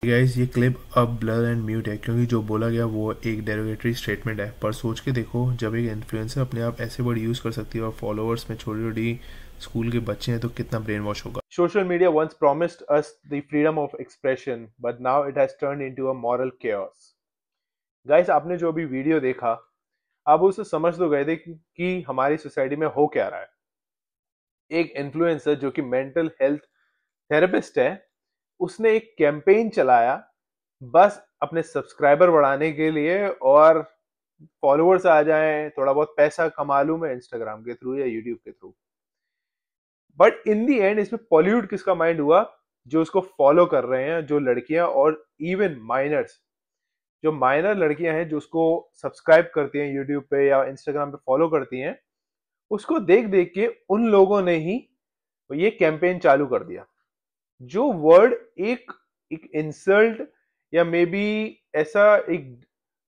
Guys ये clip अब blur and mute है क्योंकि जो बोला गया वो एक डेरोगेटरी स्टेटमेंट है। पर सोच के देखो, जब एक इन्फ्लुएंसर अपने आप ऐसे वर्ड यूज कर सकती है और फॉलोअर्स में छोटी छोटी स्कूल के बच्चे हैं तो कितना ब्रेन वॉश होगा। Social media once promised us the freedom of expression, but now it has turned into a moral chaos. Guys, आपने जो अभी वीडियो देखा, आप उसे समझ तो गए थे कि हमारी सोसाइटी में हो क्या रहा है। एक इन्फ्लुएंसर जो कि मेंटल हेल्थ थेरेपिस्ट है, उसने एक कैंपेन चलाया बस अपने सब्सक्राइबर बढ़ाने के लिए, और फॉलोअर्स आ जाएं, थोड़ा बहुत पैसा कमा लूं मैं इंस्टाग्राम के थ्रू या यूट्यूब के through. But in the and इसमें पॉल्यूट किसका माइंड हुआ? जो उसको फॉलो कर रहे हैं, जो लड़कियां और इवन माइनर्स, जो माइनर लड़कियां हैं जो उसको सब्सक्राइब करती हैं यूट्यूब पे या इंस्टाग्राम पे फॉलो करती हैं, उसको देख देख के उन लोगों ने ही ये कैंपेन चालू कर दिया। जो वर्ड एक एक इंसल्ट या मे बी ऐसा एक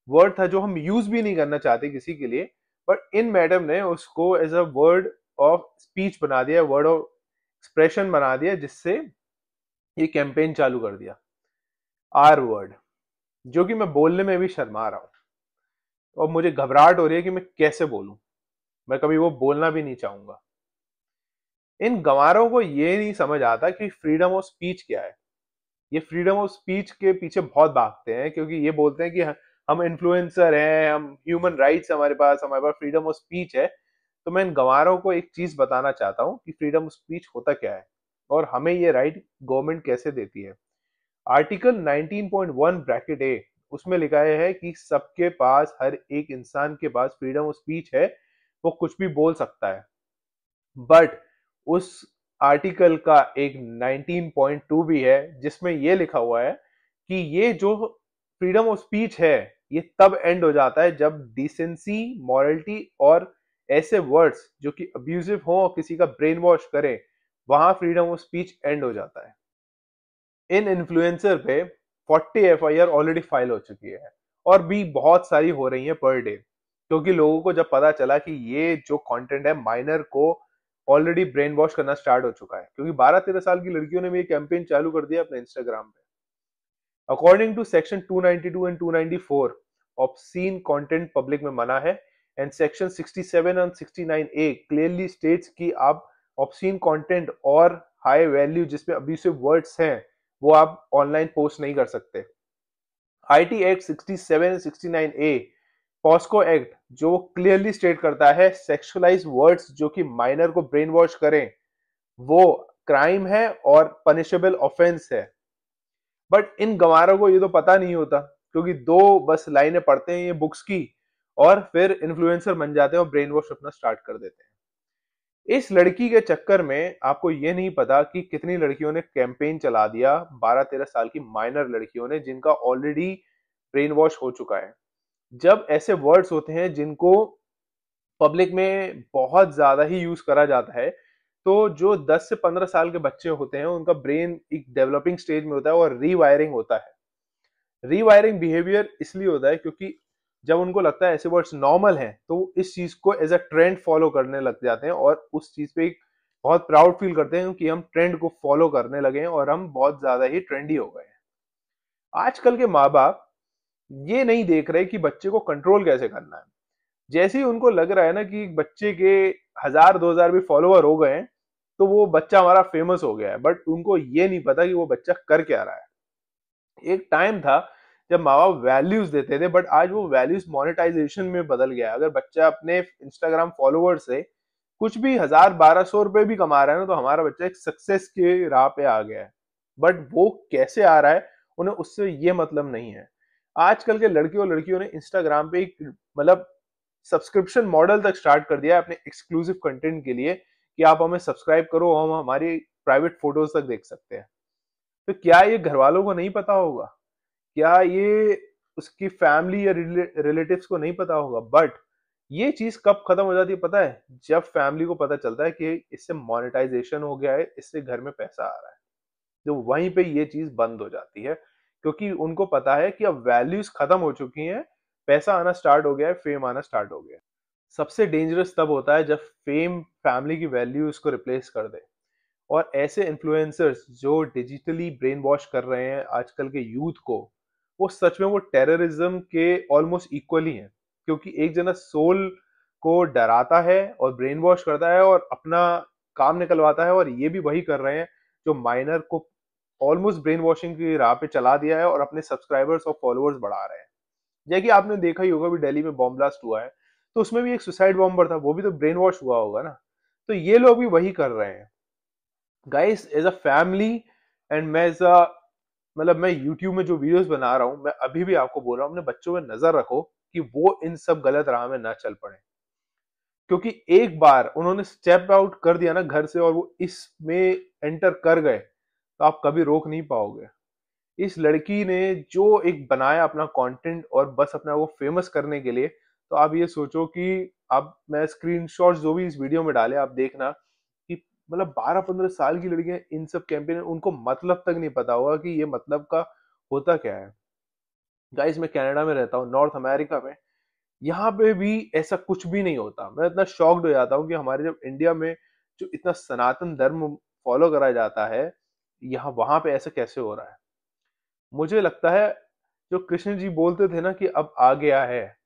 वर्ड था जो हम यूज भी नहीं करना चाहते किसी के लिए, बट इन मैडम ने उसको as a word of speech बना दिया, वर्ड ऑफ एक्सप्रेशन बना दिया, जिससे ये कैंपेन चालू कर दिया। आर वर्ड, जो कि मैं बोलने में भी शर्मा रहा हूं और मुझे घबराहट हो रही है कि मैं कैसे बोलूं। मैं कभी वो बोलना भी नहीं चाहूंगा। इन गंवारों को ये नहीं समझ आता कि फ्रीडम ऑफ स्पीच क्या है। ये फ्रीडम ऑफ स्पीच के पीछे बहुत भागते हैं क्योंकि ये बोलते हैं कि हम इन्फ्लुएंसर हैं, हम ह्यूमन राइट्स, हमारे पास फ्रीडम ऑफ स्पीच है। तो मैं इन गंवारों को एक चीज बताना चाहता हूँ कि फ्रीडम ऑफ स्पीच होता क्या है और हमें ये राइट गवर्नमेंट कैसे देती है। आर्टिकल 19.1 ब्रैकेट ए, उसमें लिखा है कि सबके पास, हर एक इंसान के पास फ्रीडम ऑफ स्पीच है, वो कुछ भी बोल सकता है। बट उस आर्टिकल का एक 19.2 भी है जिसमें ये लिखा हुआ है कि ये जो फ्रीडम ऑफ स्पीच है, ये तब एंड हो जाता है जब डिसेंसी, मॉरलिटी और ऐसे वर्ड्स जो कि अब्यूजिव हो और किसी का ब्रेन वॉश करे, वहां फ्रीडम ऑफ स्पीच एंड हो जाता है। इन इन्फ्लुएंसर पे 40 एफआईआर ऑलरेडी फाइल हो चुकी है और भी बहुत सारी हो रही है पर डे, क्योंकि लोगों को जब पता चला कि ये जो कंटेंट है माइनर को ऑलरेडी ब्रेन वॉश करना स्टार्ट हो चुका है, क्योंकि 12-13 साल की लड़कियों ने भी ये कैंपेन चालू कर दिया अपने इंस्टाग्राम पे। According to section 292 and 294, obscene content public में मना है, and section 67 and 69 A clearly states कि आप ऑब्सीन कंटेंट और हाई वैल्यू जिसमें अब्यूसिव वर्ड्स हैं वो आप ऑनलाइन पोस्ट नहीं कर सकते। IT act 67 69 A, POCSO act, जो क्लियरली स्टेट करता है सेक्सुअलाइज वर्ड्स जो कि माइनर को ब्रेन वॉश करें वो क्राइम है और पनिशेबल ऑफेंस है। बट इन गंवारों को ये तो पता नहीं होता, क्योंकि दो बस लाइनें पढ़ते हैं ये बुक्स की और फिर इन्फ्लुएंसर बन जाते हैं और ब्रेन वॉश अपना स्टार्ट कर देते हैं। इस लड़की के चक्कर में आपको ये नहीं पता कि कितनी लड़कियों ने कैंपेन चला दिया, 12-13 साल की माइनर लड़कियों ने, जिनका ऑलरेडी ब्रेन वॉश हो चुका है। जब ऐसे वर्ड्स होते हैं जिनको पब्लिक में बहुत ज्यादा ही यूज करा जाता है, तो जो 10 से 15 साल के बच्चे होते हैं उनका ब्रेन एक डेवलपिंग स्टेज में होता है और रीवायरिंग होता है। रीवायरिंग बिहेवियर इसलिए होता है क्योंकि जब उनको लगता है ऐसे वर्ड्स नॉर्मल हैं तो इस चीज को एज अ ट्रेंड फॉलो करने लग जाते हैं और उस चीज पे एक बहुत प्राउड फील करते हैं कि हम ट्रेंड को फॉलो करने लगे हैं और हम बहुत ज्यादा ही ट्रेंडी हो गए हैं। आजकल के माँ बाप ये नहीं देख रहे कि बच्चे को कंट्रोल कैसे करना है। जैसे ही उनको लग रहा है ना कि बच्चे के 1000-2000 भी फॉलोअर हो गए हैं तो वो बच्चा हमारा फेमस हो गया है, बट उनको ये नहीं पता कि वो बच्चा कर क्या रहा है। एक टाइम था जब माँ बाप वैल्यूज देते थे, बट आज वो वैल्यूज मोनेटाइजेशन में बदल गया है। अगर बच्चा अपने इंस्टाग्राम फॉलोअर से कुछ भी 1000-1200 रुपए भी कमा रहा है ना, तो हमारा बच्चा एक सक्सेस के राह पे आ गया है। बट वो कैसे आ रहा है उन्हें उससे ये मतलब नहीं है। आजकल के लड़के और लड़कियों ने इंस्टाग्राम पे एक मतलब सब्सक्रिप्शन मॉडल तक स्टार्ट कर दिया है अपने एक्सक्लूसिव कंटेंट के लिए, कि आप हमें सब्सक्राइब करो, हम हमारी प्राइवेट फोटोज तक देख सकते हैं। तो क्या ये घर वालों को नहीं पता होगा? क्या ये उसकी फैमिली या रिलेटिव्स को नहीं पता होगा? बट ये चीज कब खत्म हो जाती है पता है? जब फैमिली को पता चलता है कि इससे मोनेटाइजेशन हो गया है, इससे घर में पैसा आ रहा है, तो वहीं पे ये चीज बंद हो जाती है, क्योंकि उनको पता है कि अब वैल्यूज खत्म हो चुकी हैं, पैसा आना स्टार्ट हो गया है, फेम आना स्टार्ट हो गया है। सबसे डेंजरस तब होता है जब फेम फैमिली की वैल्यूज को रिप्लेस कर दे। और ऐसे इन्फ्लुएंसर्स जो डिजिटली ब्रेन वॉश कर रहे हैं आजकल के यूथ को, वो सच में वो टेररिज्म के ऑलमोस्ट इक्वली हैं। क्योंकि एक जना सोल को डराता है और ब्रेन वॉश करता है और अपना काम निकलवाता है, और ये भी वही कर रहे हैं जो माइनर को ऑलमोस्ट ब्रेन वॉशिंग की राह पे चला दिया है और अपने सब्सक्राइबर्स और फॉलोअर्स बढ़ा रहे हैं। जैसे कि आपने देखा ही होगा, भी दिल्ली में बॉम्ब ब्लास्ट हुआ है, तो उसमें भी एक सुसाइड बॉम्बर था, वो भी तो ब्रेन वॉश हुआ होगा ना। तो ये लोग भी वही कर रहे हैं guys, as a family. And मैं एज अ मतलब मैं यूट्यूब में जो वीडियोस बना रहा हूँ, मैं अभी भी आपको बोल रहा हूँ, अपने बच्चों में नजर रखो कि वो इन सब गलत राह में ना चल पड़े। क्योंकि एक बार उन्होंने स्टेप आउट कर दिया ना घर से और वो इसमें एंटर कर गए, तो आप कभी रोक नहीं पाओगे। इस लड़की ने जो एक बनाया अपना कंटेंट और बस अपना वो फेमस करने के लिए, तो आप ये सोचो कि अब मैं स्क्रीनशॉट्स जो भी इस वीडियो में डाले आप देखना कि मतलब 12-15 साल की लड़कियां इन सब कैंपेन, उनको मतलब तक नहीं पता होगा कि ये मतलब का होता क्या है। गाइस, मैं कनाडा में रहता हूँ, नॉर्थ अमेरिका में। यहाँ पे भी ऐसा कुछ भी नहीं होता। मैं इतना शॉक्ड हो जाता हूँ कि हमारे जब इंडिया में जो इतना सनातन धर्म फॉलो करा जाता है, यहाँ वहां पे ऐसा कैसे हो रहा है। मुझे लगता है जो कृष्ण जी बोलते थे ना कि अब आ गया है,